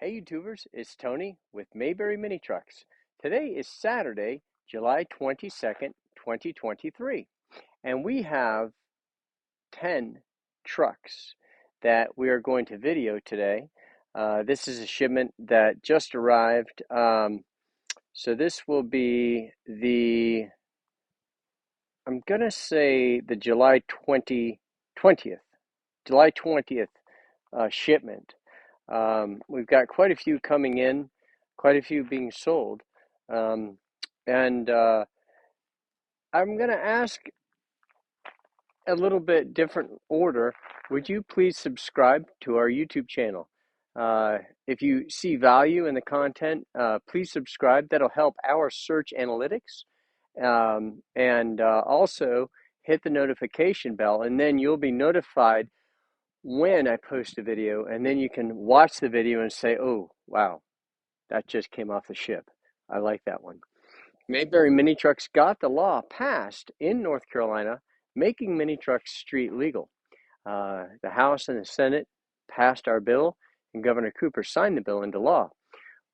Hey YouTubers, it's Tony with Mayberry Mini Trucks. Today is Saturday, July 22nd, 2023, and we have 10 trucks that we are going to video today. This is a shipment that just arrived. So this will be I'm going to say the July 20th shipment. We've got quite a few coming in, quite a few being sold. And I'm going to ask a little bit different order. Would you please subscribe to our YouTube channel? If you see value in the content, please subscribe. That'll help our search analytics. And also hit the notification bell, and then you'll be notified when I post a video, and then you can watch the video and say, oh, wow, that just came off the ship. I like that one. Mayberry Mini Trucks got the law passed in North Carolina, making mini trucks street legal. The House and the Senate passed our bill, and Governor Cooper signed the bill into law.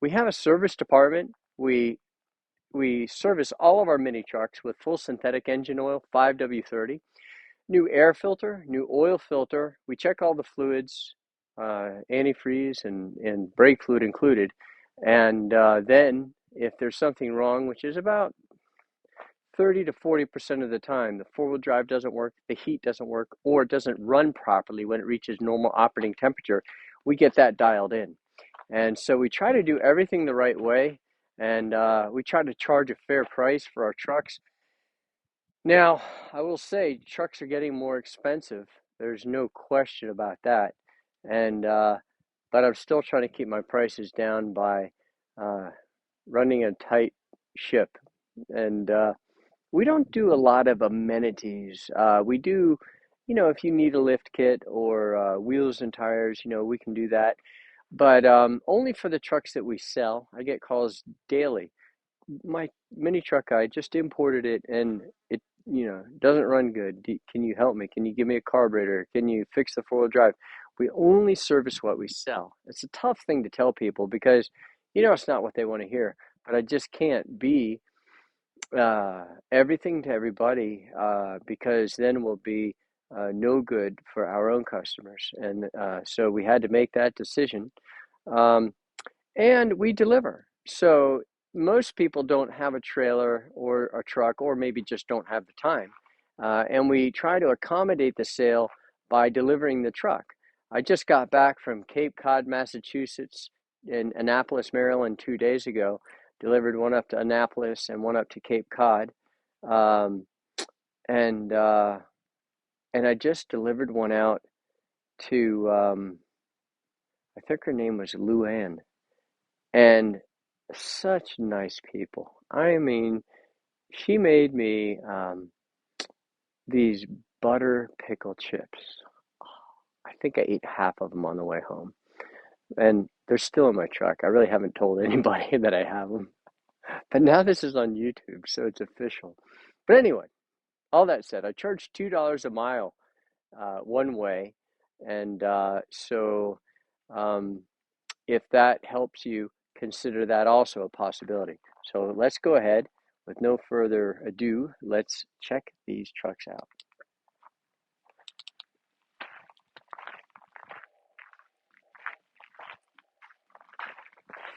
We have a service department. We service all of our mini trucks with full synthetic engine oil, 5W30. New air filter, new oil filter. We check all the fluids, antifreeze and brake fluid included. And then if there's something wrong, which is about 30 to 40% of the time, the four-wheel drive doesn't work, the heat doesn't work, or it doesn't run properly when it reaches normal operating temperature, we get that dialed in. And so we try to do everything the right way, and we try to charge a fair price for our trucks. Now, I will say trucks are getting more expensive. There's no question about that. And but I'm still trying to keep my prices down by running a tight ship. And we don't do a lot of amenities. We do, if you need a lift kit or wheels and tires, we can do that. But only for the trucks that we sell. I get calls daily. My mini truck, I just imported it and it doesn't run good. Can you help me? Can you give me a carburetor? Can you fix the four-wheel drive? We only service what we sell. It's a tough thing to tell people because it's not what they want to hear. But I just can't be everything to everybody because then we'll be no good for our own customers. And so we had to make that decision. And we deliver. So most people don't have a trailer or a truck, or maybe just don't have the time. And we try to accommodate the sale by delivering the truck. I just got back from Cape Cod, Massachusetts, and Annapolis, Maryland 2 days ago. Delivered one up to Annapolis and one up to Cape Cod. And I just delivered one out to, I think her name was Luann. And such nice people. I mean, she made me these butter pickle chips. I think I ate half of them on the way home. And they're still in my truck. I really haven't told anybody that I have them. But now this is on YouTube, so it's official. But anyway, all that said, I charge $2 a mile one way. And so if that helps you, consider that also a possibility. So let's go ahead. With no further ado, let's check these trucks out.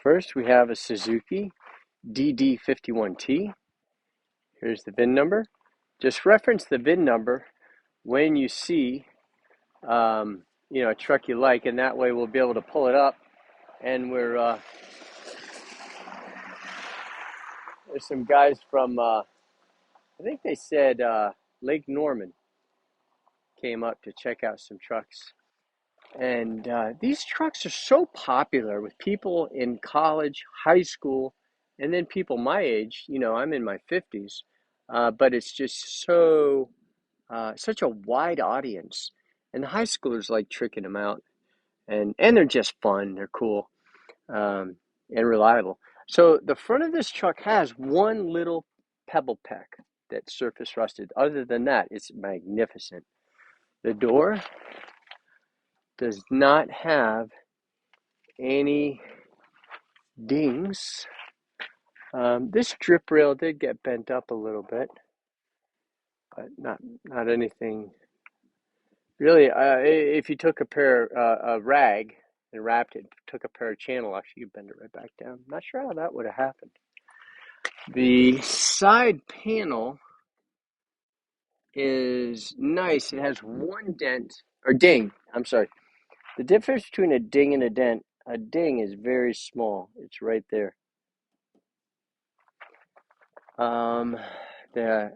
First, we have a Suzuki DD51T. Here's the VIN number. Just reference the VIN number when you see a truck you like, and that way we'll be able to pull it up. And there's some guys from, I think they said Lake Norman came up to check out some trucks. And these trucks are so popular with people in college, high school, and then people my age. I'm in my 50s, but it's just such a wide audience. And the high schoolers like tricking them out. And they're just fun. They're cool and reliable. So the front of this truck has one little pebble peck that's surface rusted. Other than that, it's magnificent. The door does not have any dings. This drip rail did get bent up a little bit, but not anything really. If you took a rag and wrapped it, took a pair of channel locks, you could bend it right back down. Not sure how that would have happened. The side panel is nice. It has one dent, or ding, I'm sorry. The difference between a ding and a ding is very small. It's right there. The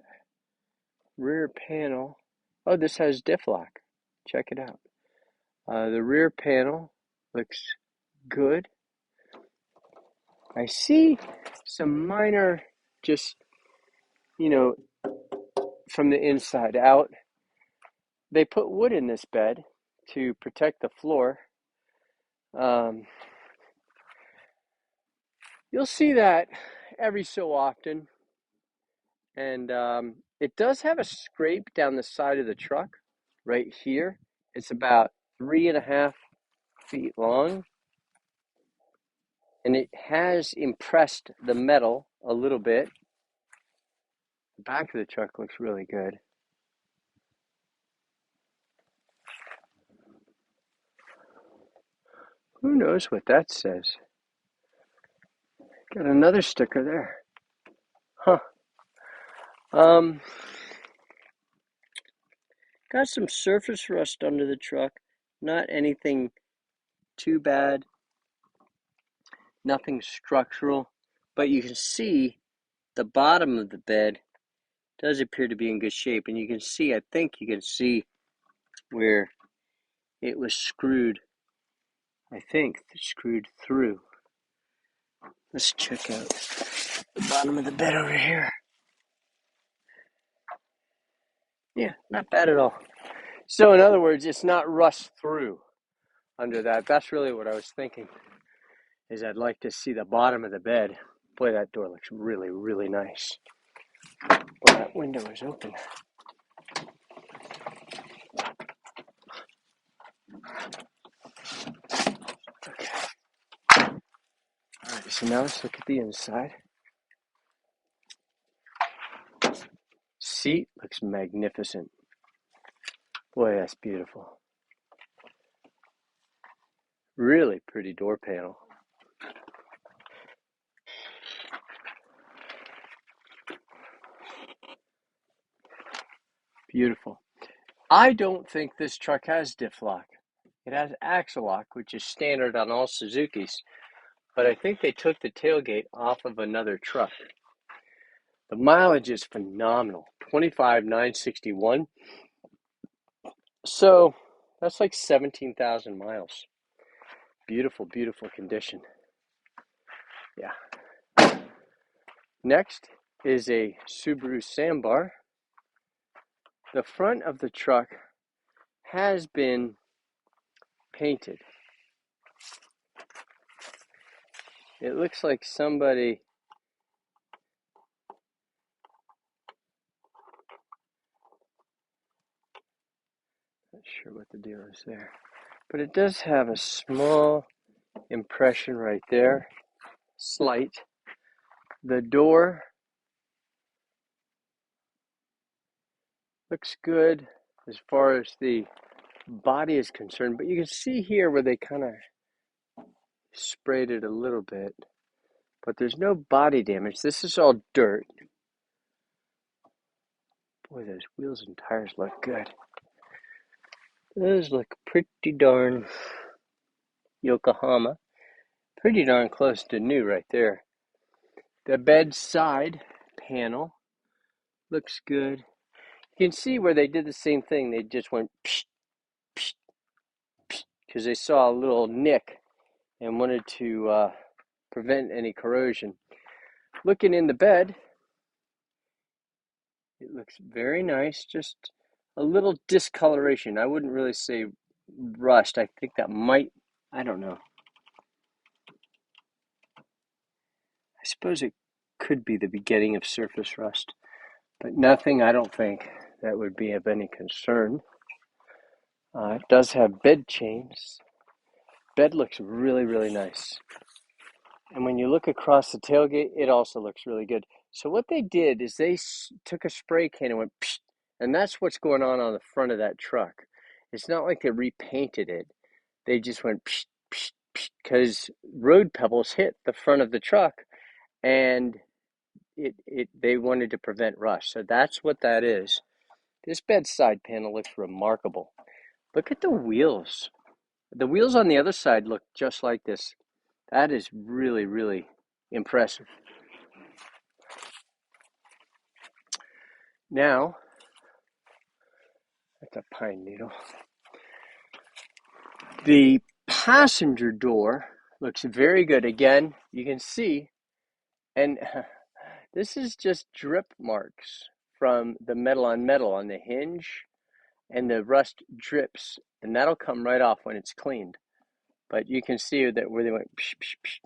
rear panel, oh, this has diff lock. Check it out. The rear panel looks good. I see some minor, just, from the inside out. They put wood in this bed to protect the floor. You'll see that every so often. And it does have a scrape down the side of the truck right here. It's about 3.5 feet long. And it has impressed the metal a little bit. The back of the truck looks really good. Who knows what that says? Got another sticker there. Huh. Got some surface rust under the truck. Not anything too bad. Nothing structural. But you can see the bottom of the bed does appear to be in good shape. And you can see, I think you can see where it was screwed. I think screwed through. Let's check out the bottom of the bed over here. Yeah, not bad at all. So in other words, it's not rust through under that. That's really what I was thinking, is I'd like to see the bottom of the bed. Boy, that door looks really, really nice. Boy, that window is open. Okay. All right, so now let's look at the inside. Seat looks magnificent. Boy, that's beautiful. Really pretty door panel. Beautiful. I don't think this truck has diff lock. It has axle lock, which is standard on all Suzukis, but I think they took the tailgate off of another truck. The mileage is phenomenal, 25,961. So that's like 17,000 miles. Beautiful, beautiful condition. Yeah. Next is a Subaru Sambar. The front of the truck has been painted. It looks like somebody not sure what the deal is there, but it does have a small impression right there, slight. The door looks good as far as the body is concerned, but you can see here where they kind of sprayed it a little bit, but there's no body damage. This is all dirt. Boy, those wheels and tires look good. Those look pretty darn Yokohama. Pretty darn close to new right there. The bedside panel looks good. You can see where they did the same thing. They just went psh, psh, psh, because they saw a little nick and wanted to prevent any corrosion. Looking in the bed, it looks very nice. Just a little discoloration. I wouldn't really say rust. I think that might, I don't know. I suppose it could be the beginning of surface rust, but nothing, I don't think, that would be of any concern. It does have bed chains. Bed looks really, really nice. And when you look across the tailgate, it also looks really good. So what they did is they took a spray can and went, psh, and that's what's going on the front of that truck. It's not like they repainted it. They just went, psh, psh, psh, because road pebbles hit the front of the truck, and they wanted to prevent rust. So that's what that is. This bedside panel looks remarkable. Look at the wheels. The wheels on the other side look just like this. That is really, really impressive. Now, that's a pine needle. The passenger door looks very good. Again, you can see, and this is just drip marks from the metal on the hinge, and the rust drips, and that'll come right off when it's cleaned. But you can see that where they went, psh, psh, psh.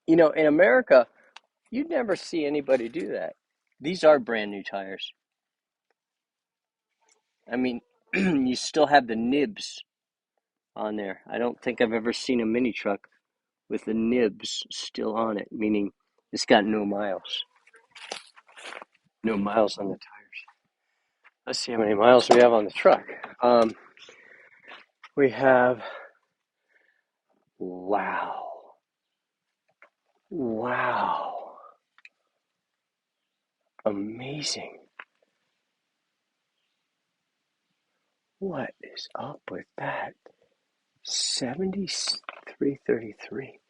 You know, in America, you'd never see anybody do that. These are brand new tires. I mean, you still have the nibs on there. I don't think I've ever seen a mini truck with the nibs still on it, meaning it's got no miles. No miles on the tires. Let's see how many miles we have on the truck. We have, wow. Wow. Amazing. What is up with that? 7333.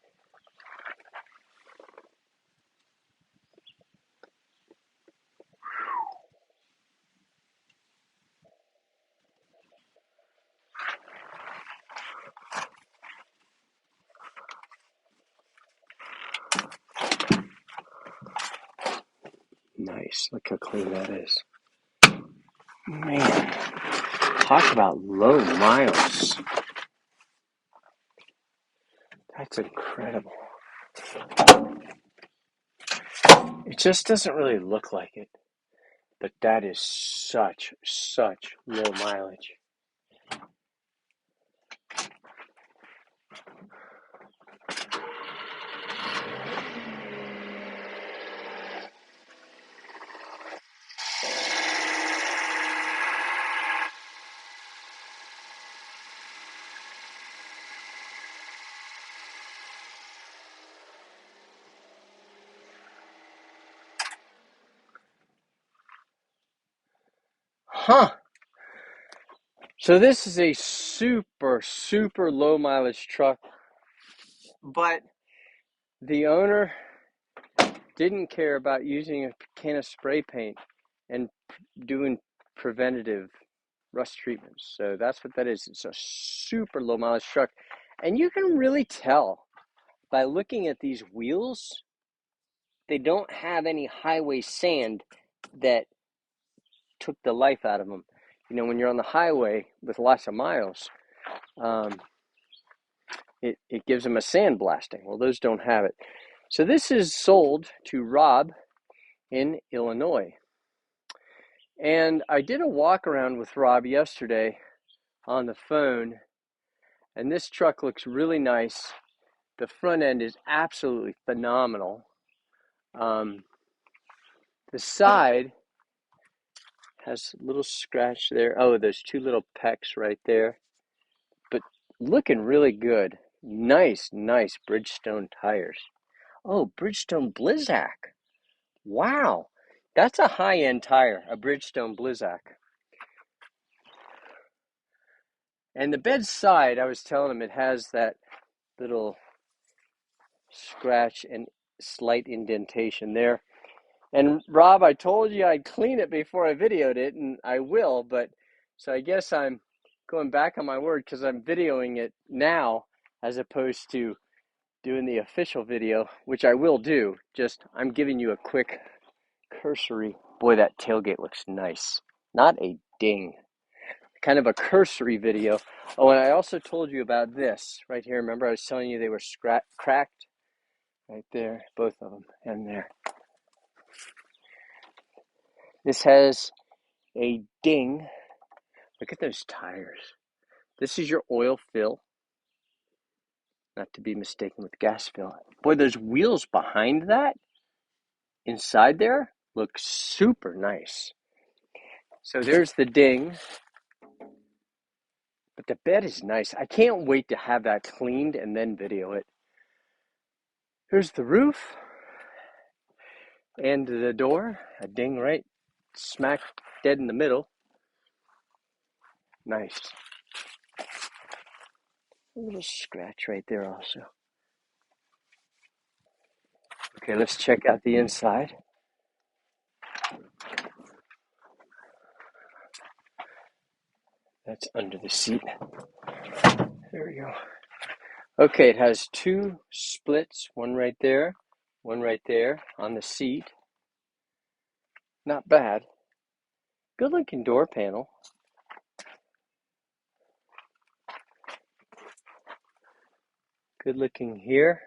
Nice. Look how clean that is. Man, talk about low miles. That's incredible. It just doesn't really look like it, but that is such low mileage. Huh. So this is a super low mileage truck, but the owner didn't care about using a can of spray paint and doing preventative rust treatments. So that's what that is. It's a super low mileage truck. And you can really tell by looking at these wheels, they don't have any highway sand that took the life out of them. You know, when you're on the highway with lots of miles, it gives them a sandblasting. Well, those don't have it. So this is sold to Rob in Illinois. And I did a walk around with Rob yesterday on the phone, and this truck looks really nice. The front end is absolutely phenomenal. The side has a little scratch there. Oh, there's two little pecks right there. But looking really good. Nice Bridgestone tires. Oh, Bridgestone Blizzak. Wow. That's a high-end tire, a Bridgestone Blizzak. And the bed side, I was telling him, it has that little scratch and slight indentation there. And Rob, I told you I'd clean it before I videoed it, and I will, but so I guess I'm going back on my word because I'm videoing it now as opposed to doing the official video, which I will do. Just I'm giving you a quick cursory. Boy, that tailgate looks nice. Not a ding. Kind of a cursory video. Oh, and I also told you about this right here. Remember I was telling you they were cracked? Right there, both of them, and there. This has a ding. Look at those tires. This is your oil fill. not to be mistaken with gas fill. Boy, those wheels behind that, inside there, look super nice. So there's the ding, but the bed is nice. I can't wait to have that cleaned and then video it. Here's the roof and the door, a ding right smack dead in the middle. Nice. A little scratch right there also. Okay, let's check out the inside. That's under the seat. There we go. Okay, it has two splits, one right there on the seat. Not bad. Good looking door panel. Good looking here.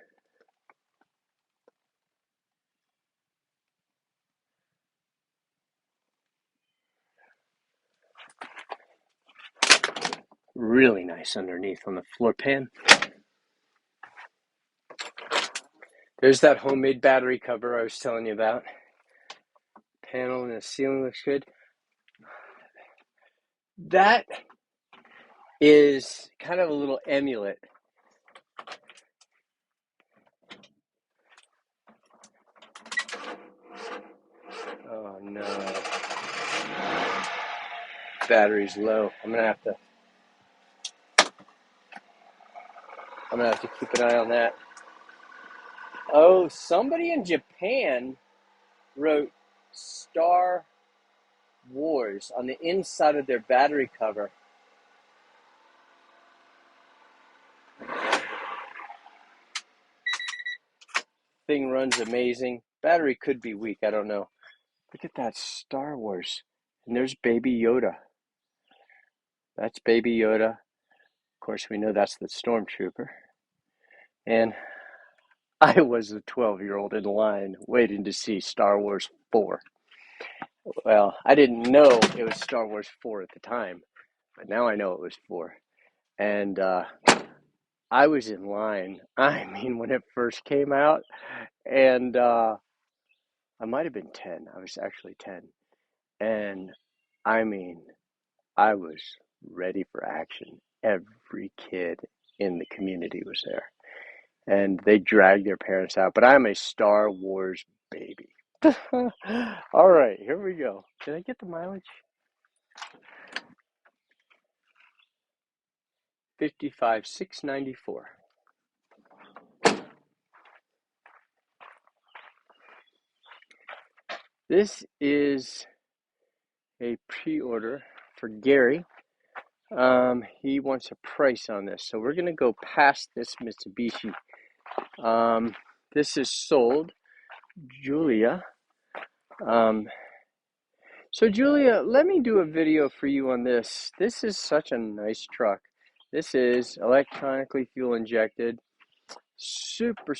Really nice underneath on the floor pan. There's that homemade battery cover I was telling you about. Panel and the ceiling looks good. That is kind of a little amulet. Oh no. Battery's low. I'm gonna have to keep an eye on that. Oh, somebody in Japan wrote Star Wars on the inside of their battery cover. Thing runs amazing. Battery could be weak, I don't know. Look at that Star Wars. And there's Baby Yoda. That's Baby Yoda. Of course, we know that's the Stormtrooper. And I was a 12-year-old in line waiting to see Star Wars 4. Well, I didn't know it was Star Wars 4 at the time, but now I know it was 4. And I was in line, I mean, when it first came out, and I might have been 10. I was actually 10. And I mean, I was ready for action. Every kid in the community was there. And they dragged their parents out. But I'm a Star Wars baby. All right, here we go. Did I get the mileage? 55,694. This is a pre-order for Gary. He wants a price on this, so we're going to go past this Mitsubishi. This is sold. Julia. So Julia, let me do a video for you on this. This is such a nice truck. This is electronically fuel injected, super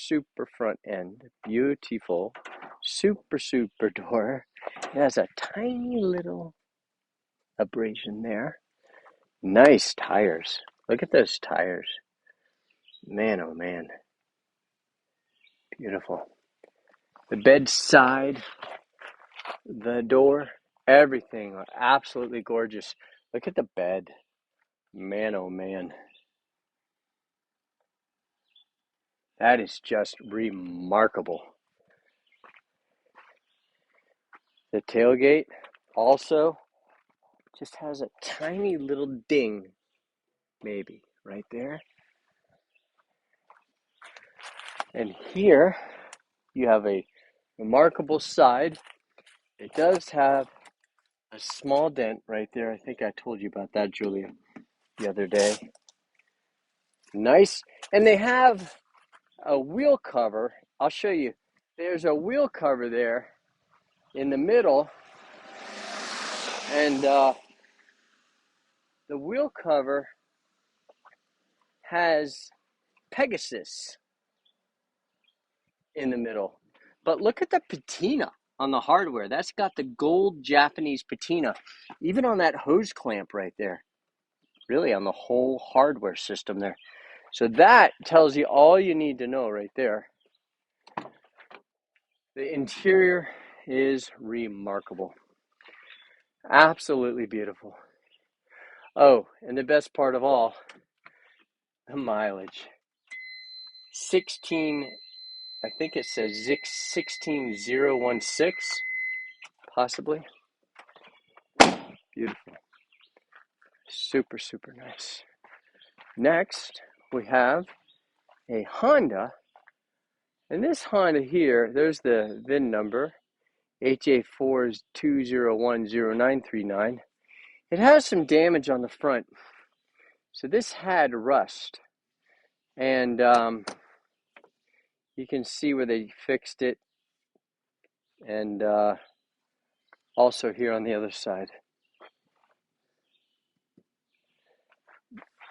front end, beautiful, super door. It has a tiny little abrasion there. Nice tires. Look at those tires. Man, oh man. Beautiful. The bedside, the door, everything absolutely gorgeous. Look at the bed. Man, oh man. That is just remarkable. The tailgate also just has a tiny little ding, maybe, right there. And here you have a remarkable side. It does have a small dent right there. I think I told you about that, Julia, the other day. Nice. And they have a wheel cover. I'll show you. There's a wheel cover there in the middle. And the wheel cover has Pegasus in the middle. But look at the patina on the hardware. That's got the gold Japanese patina, even on that hose clamp right there. Really on the whole hardware system there. So that tells you all you need to know right there. The interior is remarkable. Absolutely beautiful. Oh, and the best part of all, the mileage. 16, I think it says 16016, possibly. Beautiful. Super, super nice. Next, we have a Honda. And this Honda here, there's the VIN number, HA4 is 2010939. It has some damage on the front. So this had rust. And you can see where they fixed it. And also here on the other side.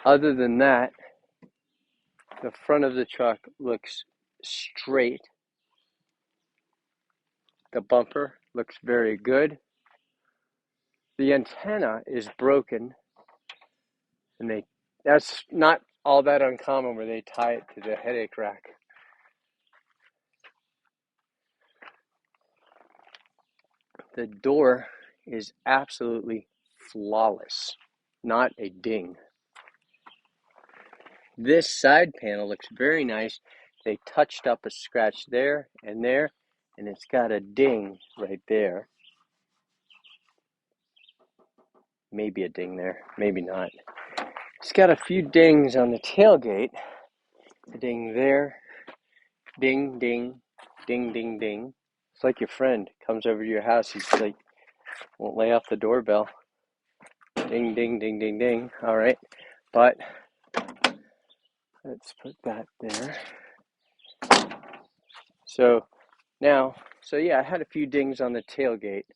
Other than that, the front of the truck looks straight. The bumper looks very good. The antenna is broken, and that's not all that uncommon where they tie it to the headache rack. The door is absolutely flawless, not a ding. This side panel looks very nice. They touched up a scratch there, and it's got a ding right there. Maybe a ding there, maybe not. It's got a few dings on the tailgate. A ding there, ding, ding, ding, ding, ding. It's like your friend comes over to your house. He's like, won't lay off the doorbell. Ding, ding, ding, ding, ding. All right, but let's put that there. So now, yeah, I had a few dings on the tailgate.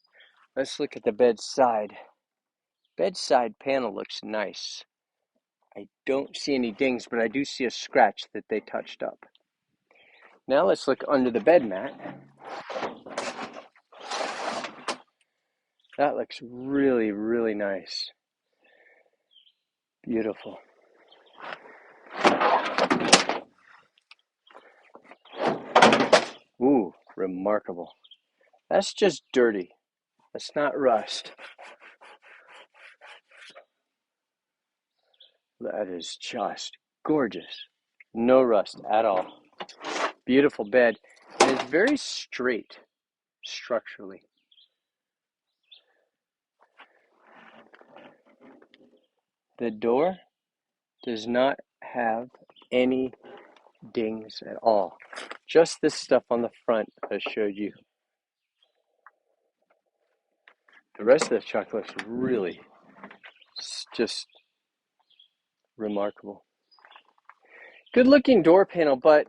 Let's look at the bedside. Bedside panel looks nice. I don't see any dings, but I do see a scratch that they touched up. Now let's look under the bed mat. That looks really, really nice. Beautiful. Ooh, remarkable. That's just dirty. That's not rust. That is just gorgeous. No rust at all. Beautiful bed. And it's very straight structurally. The door does not have any dings at all. Just this stuff on the front I showed you. The rest of the truck looks really just remarkable. Good looking door panel, but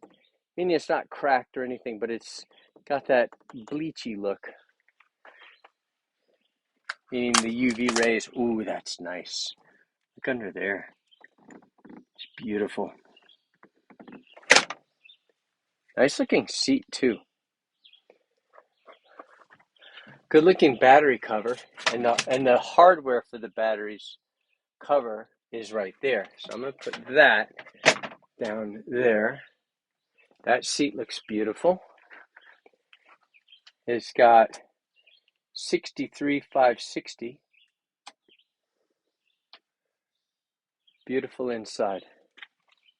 I mean, it's not cracked or anything, but it's got that bleachy look. Meaning the UV rays. Ooh, that's nice. Look under there. It's beautiful. Nice looking seat too. Good looking battery cover, and the hardware for the batteries cover is right there. So I'm going to put that down there. That seat looks beautiful. It's got 63,560. Beautiful inside.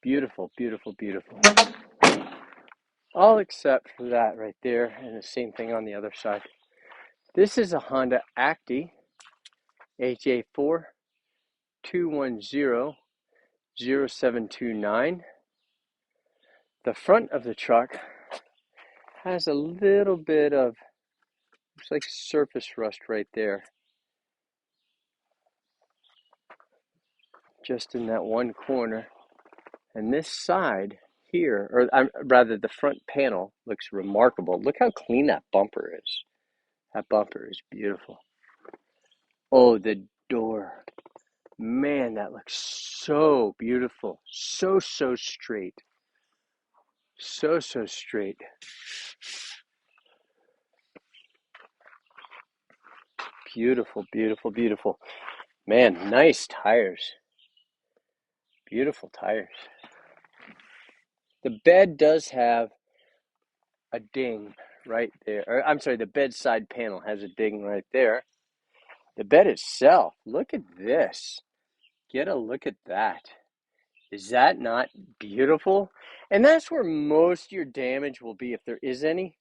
Beautiful, beautiful, beautiful. All except for that right there, and the same thing on the other side. This is a Honda Acti HA4 2100729. The front of the truck has a little bit of, looks like surface rust right there. Just in that one corner. And this side here, or rather the front panel, looks remarkable. Look how clean that bumper is. That bumper is beautiful. Oh, the door. Man, that looks so beautiful. So straight. So straight. Beautiful, beautiful, beautiful. Man, nice tires. Beautiful tires. The bed does have a ding right there. Or, I'm sorry, the bedside panel has a ding right there. The bed itself, look at this. Get a look at that. Is that not beautiful? And that's where most of your damage will be, if there is any,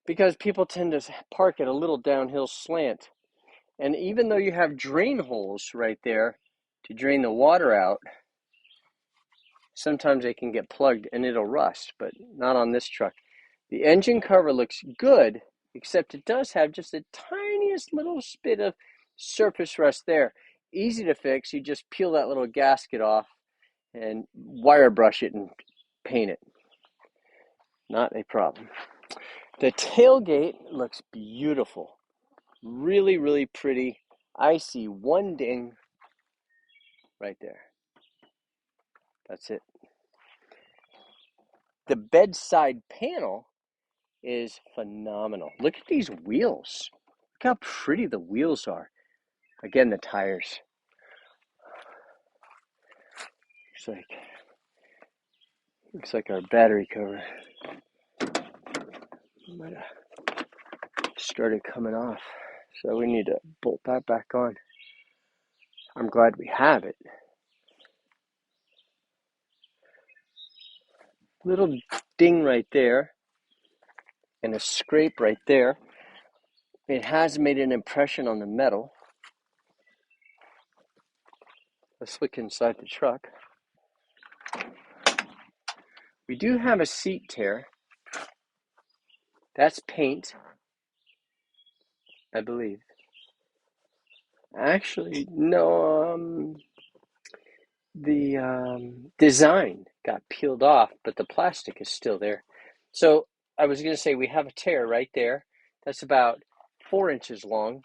because people tend to park at a little downhill slant. And even though you have drain holes right there to drain the water out, sometimes they can get plugged and it'll rust, but not on this truck. The engine cover looks good, except it does have just the tiniest little bit of surface rust there. Easy to fix. You just peel that little gasket off and wire brush it and paint it. Not a problem. The tailgate looks beautiful. Really, really pretty. I see one ding right there. That's it. The bedside panel is phenomenal. Look at these wheels. Look how pretty the wheels are. Again, the tires. Looks like our battery cover might have started coming off. So we need to bolt that back on. I'm glad we have it. Little ding right there and a scrape right there. It has made an impression on the metal. Let's look inside the truck. We do have a seat tear. That's paint, I believe. Actually, no, the design got peeled off, but the plastic is still there. So I was going to say we have a tear right there. That's about 4 inches long.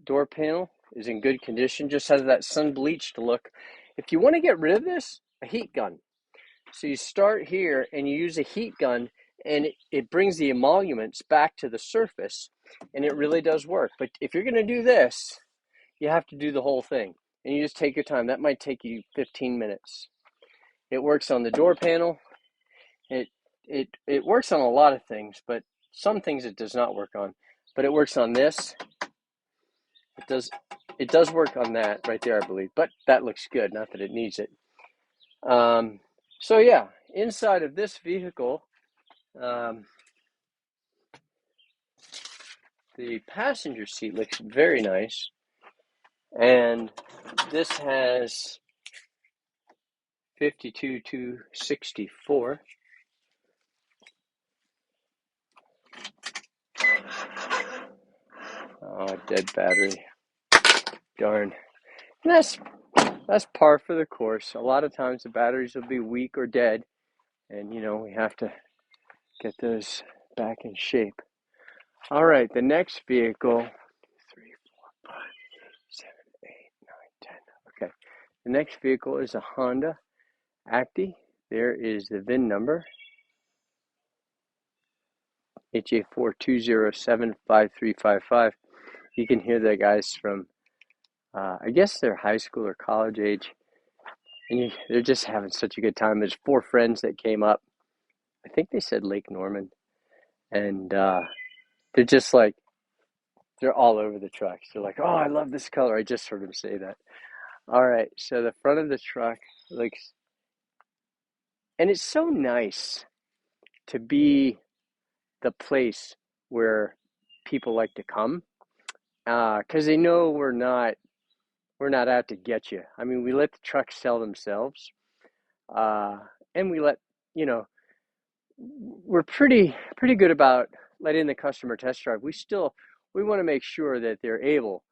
Door panel is in good condition, just has that sun bleached look. If you want to get rid of this, a heat gun. So you start here and you use a heat gun, and it brings the emoluments back to the surface, and it really does work. But if you're going to do this, you have to do the whole thing, and you just take your time. That might take you 15 minutes. It works on the door panel. It works on a lot of things, but some things it does not work on. But it works on this. It does work on that right there, I believe. But that looks good. Not that it needs it. So yeah, inside of this vehicle, the passenger seat looks very nice, and this has 52 to 64. Oh, dead battery. Darn. And that's par for the course. A lot of times the batteries will be weak or dead, and we have to get those back in shape. All right, the next vehicle, 3, 4, 5, 7, 8, 9, 10. Okay, the next vehicle is a Honda Acti. There is the VIN number, HA420753555. You can hear the guys from, I guess they're high school or college age, and they're just having such a good time. There's 4 friends that came up. I think they said Lake Norman, and they're just like, they're all over the trucks. They're like, oh, I love this color. I just heard them say that. All right, so the front of the truck looks, and it's so nice to be the place where people like to come, because they know we're not out to get you. I mean, we let the trucks sell themselves, and we let we're pretty good about letting the customer test drive. We want to make sure that they're able.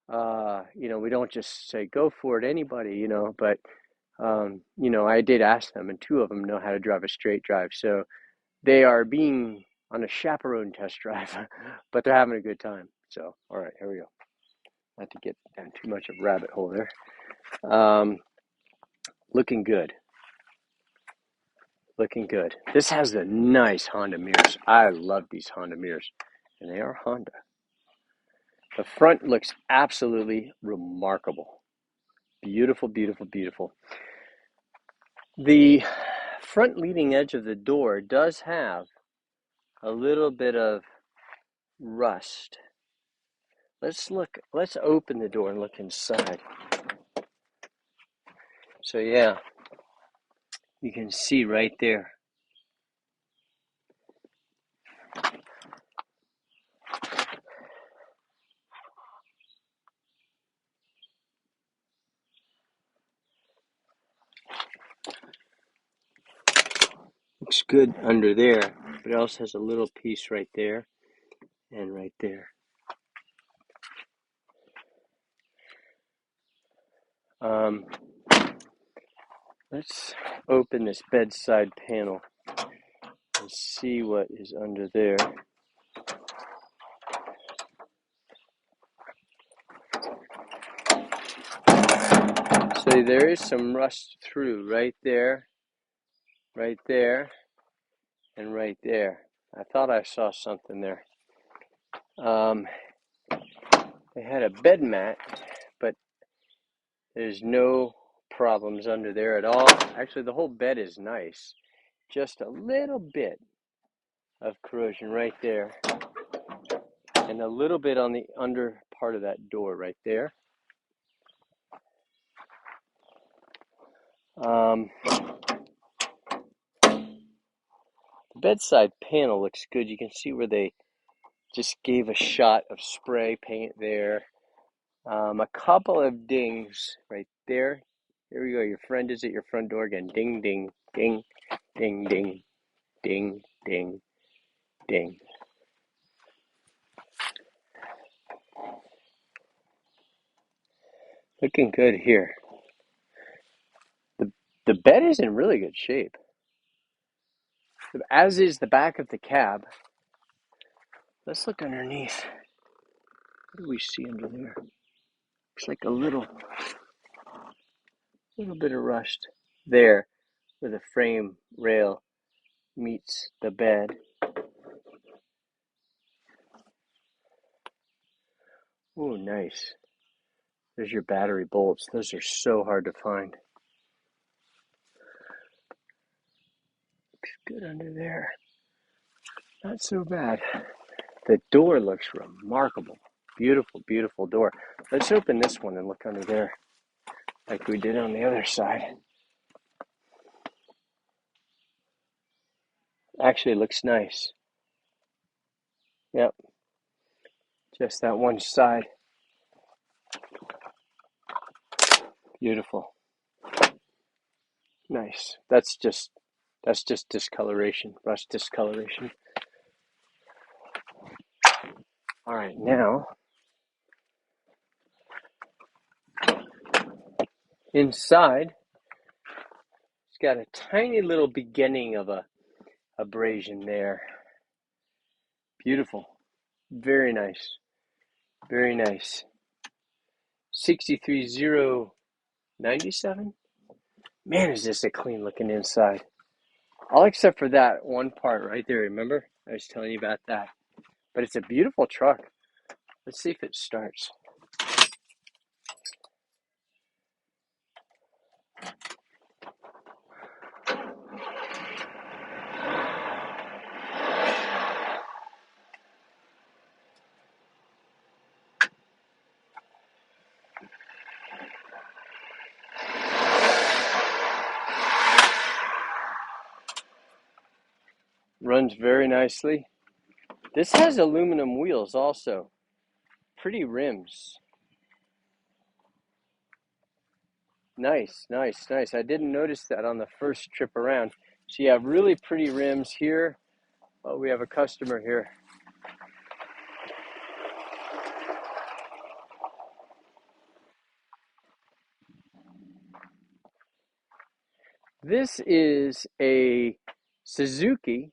We don't just say go for it, anybody. But I did ask them, and 2 of them know how to drive a straight drive, so they are being on a chaperone test drive, but they're having a good time. So, all right, here we go. Not to get down too much of a rabbit hole there. Looking good. Looking good. This has the nice Honda mirrors. I love these Honda mirrors, and they are Honda. The front looks absolutely remarkable. Beautiful, beautiful, beautiful. The front leading edge of the door does have a little bit of rust. Let's open the door and look inside. So yeah, you can see right there. Looks good under there, but it also has a little piece right there and right there. Let's open this bedside panel and see what is under there. So there is some rust through right there, and right there. I thought I saw something there. They had a bed mat, but there's no problems under there at all. Actually, the whole bed is nice. Just a little bit of corrosion right there, and a little bit on the under part of that door right there. The bedside panel looks good. You can see where they just gave a shot of spray paint there. A couple of dings right there. Here we go. Your friend is at your front door again. Ding, ding, ding, ding, ding, ding, ding, ding. Looking good here. The bed is in really good shape, as is the back of the cab. Let's look underneath. What do we see under there? Looks like a little bit of rust there where the frame rail meets the bed. Oh, nice. There's your battery bolts. Those are so hard to find. Looks good under there. Not so bad. The door looks remarkable. Beautiful, beautiful door. Let's open this one and look under there like we did on the other side. Actually, it looks nice. Yep. Just that one side. Beautiful. Nice. That's just discoloration, rust discoloration. All right, now inside, it's got a tiny little beginning of a abrasion there. Beautiful. Very nice. Very nice. 63097. Man, is this a clean looking inside. All except for that one part right there. Remember? I was telling you about that. But it's a beautiful truck. Let's see if it starts. Runs very nicely. This has aluminum wheels also. Pretty rims. Nice, nice, nice. I didn't notice that on the first trip around. So you have really pretty rims here. Oh, we have a customer here. This is a Suzuki,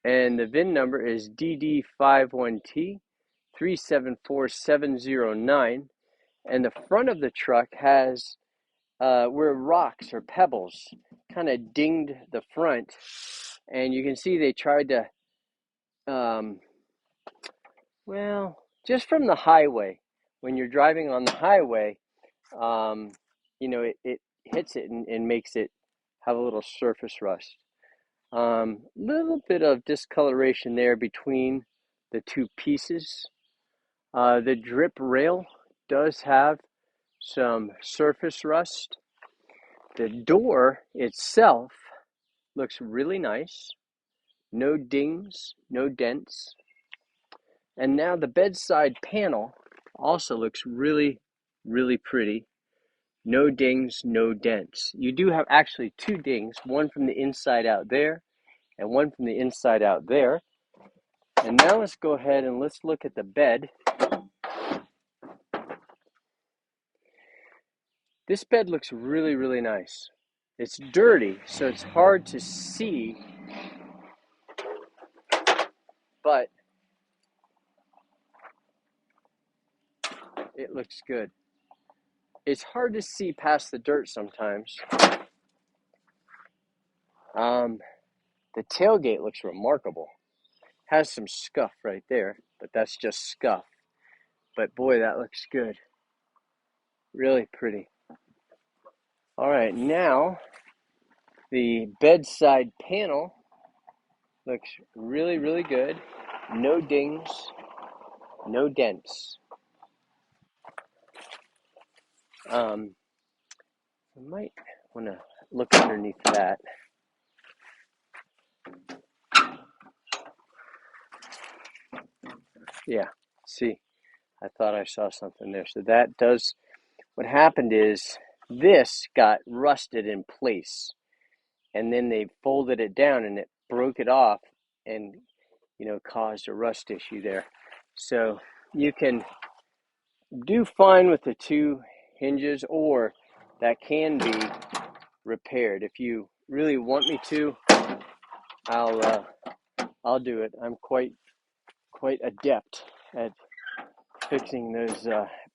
and the VIN number is DD51T374709. And the front of the truck has where rocks or pebbles kind of dinged the front. And you can see they tried to, well, just from the highway, when you're driving on the highway, it hits it and makes it have a little surface rust. Little bit of discoloration there between the two pieces. The drip rail does have some surface rust. The door itself looks really nice. No dings, no dents. And now the bedside panel also looks really, really pretty. No dings, no dents. You do have actually two dings, one from the inside out there and one from the inside out there. And now let's go ahead and let's look at the bed. This bed looks really, really nice. It's dirty, so it's hard to see, but it looks good. It's hard to see past the dirt sometimes. The tailgate looks remarkable. Has some scuff right there, but that's just scuff. But boy, that looks good. Really pretty. All right, now the bedside panel looks really, really good. No dings, no dents. I might want to look underneath that. Yeah, see, I thought I saw something there. So that does, what happened is this got rusted in place, and then they folded it down and it broke it off and, caused a rust issue there. So you can do fine with the two hinges, or that can be repaired. If you really want me to, I'll do it. I'm quite adept at fixing those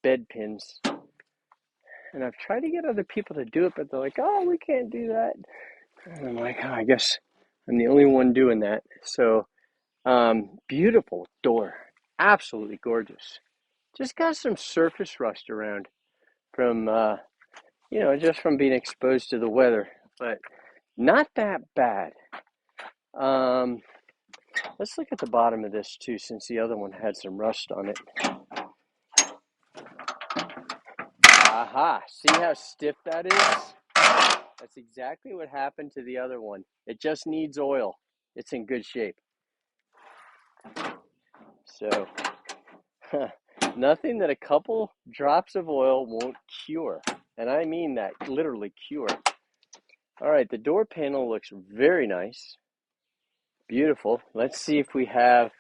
bed pins, and I've tried to get other people to do it, but they're like, "Oh, we can't do that." And I'm like, "Oh, I guess I'm the only one doing that." So, beautiful door, absolutely gorgeous. Just got some surface rust around from just from being exposed to the weather, but not that bad. Let's look at the bottom of this too, since the other one had some rust on it. Aha, see how stiff that is? That's exactly what happened to the other one. It just needs oil. It's in good shape. So, nothing that a couple drops of oil won't cure. And I mean that, literally cure. All right, the door panel looks very nice. Beautiful. Let's see if we have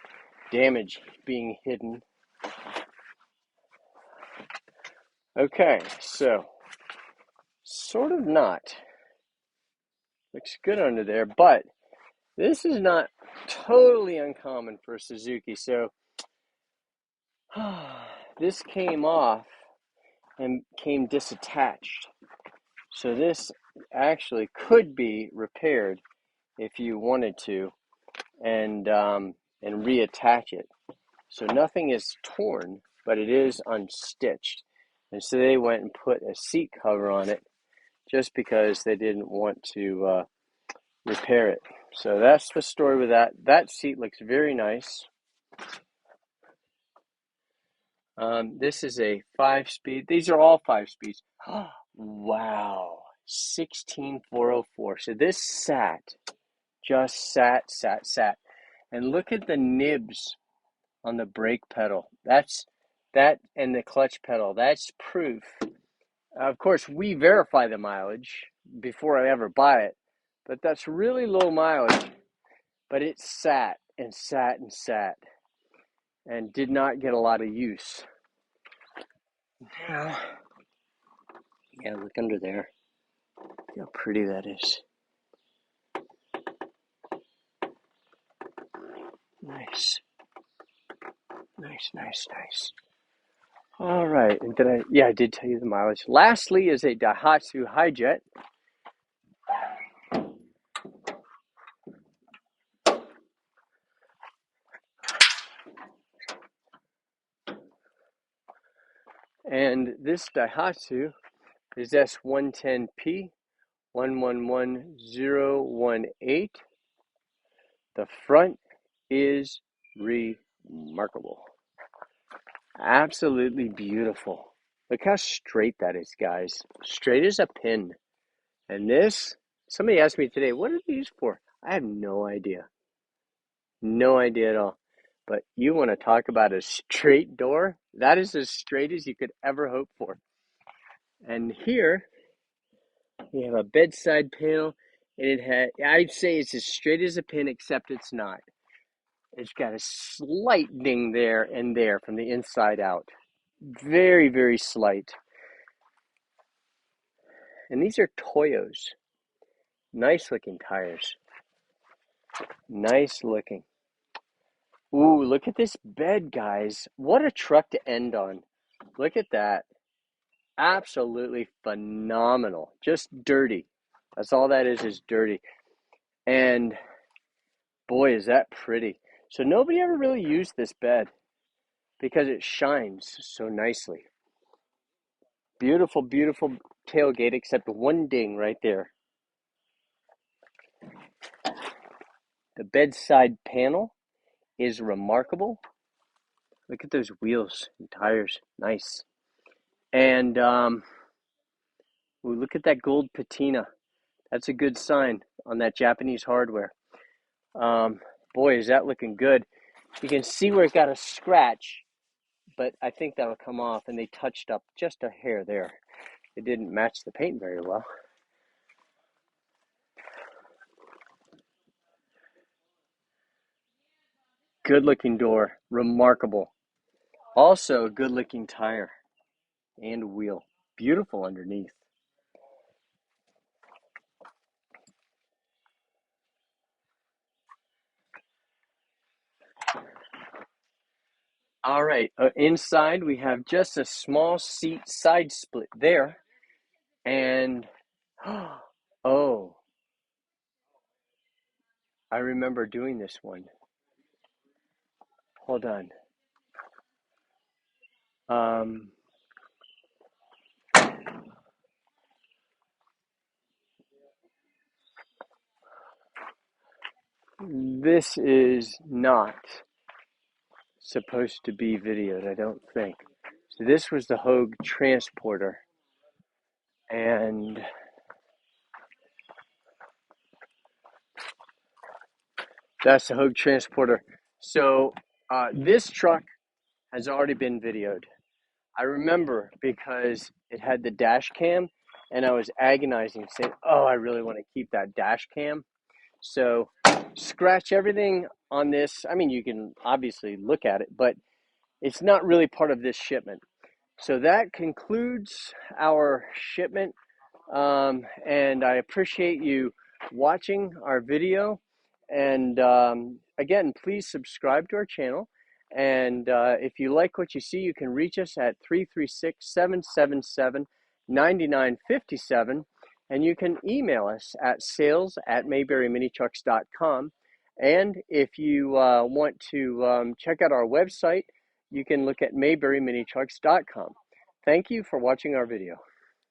damage being hidden. Okay, so sort of not. Looks good under there, but this is not totally uncommon for Suzuki. So this came off and came disattached. So this actually could be repaired if you wanted to, and reattach it. So nothing is torn, but it is unstitched. And so they went and put a seat cover on it just because they didn't want to repair it. So that's the story with that. That seat looks very nice. This is a 5-speed. These are all 5 speeds. Wow. 16404. So this just sat. And look at the nibs on the brake pedal. That and the clutch pedal. That's proof. Of course, we verify the mileage before I ever buy it, but that's really low mileage. But it sat and did not get a lot of use. Now, yeah, look under there. Look how pretty that is. Nice. All right, and I did tell you the mileage. Lastly is a Daihatsu Hi-Jet. And this Daihatsu is S110P 111018. The front is remarkable. Absolutely beautiful. Look how straight that is, guys. Straight as a pin. And this, somebody asked me today, what are these for? I have no idea. No idea at all. But you want to talk about a straight door? That is as straight as you could ever hope for. And here, we have a bedside panel. And it had, I'd say it's as straight as a pin, except it's not. It's got a slight ding there and there from the inside out. Very, very slight. And these are Toyos. Nice looking tires. Nice looking. Ooh, look at this bed, guys. What a truck to end on. Look at that. Absolutely phenomenal. Just dirty. That's all that is dirty. And boy, is that pretty. So nobody ever really used this bed because it shines so nicely. Beautiful, beautiful tailgate, except one ding right there. The bedside panel is remarkable. Look at those wheels and tires. Nice. And look at that gold patina. That's a good sign on that Japanese hardware. Boy, is that looking good. You can see where it got a scratch, but I think that'll come off, and they touched up just a hair there. It didn't match the paint very well. Good looking door, remarkable. Also, good looking tire and wheel. Beautiful underneath. All right, inside we have just a small seat side split there. And, oh, I remember doing this one. Hold on. This is not supposed to be videoed, I don't think. So this was the Hogue transporter. And that's the Hogue transporter. So this truck has already been videoed. I remember because it had the dash cam, and I was agonizing, saying, oh, I really want to keep that dash cam. So scratch everything on this. I mean, you can obviously look at it, but it's not really part of this shipment. So that concludes our shipment. And I appreciate you watching our video. And again, please subscribe to our channel. And if you like what you see, you can reach us at 336-777-9957. And you can email us at sales@mayberryminichucks.com. And if you want to check out our website, you can look at mayberryminichucks.com. Thank you for watching our video.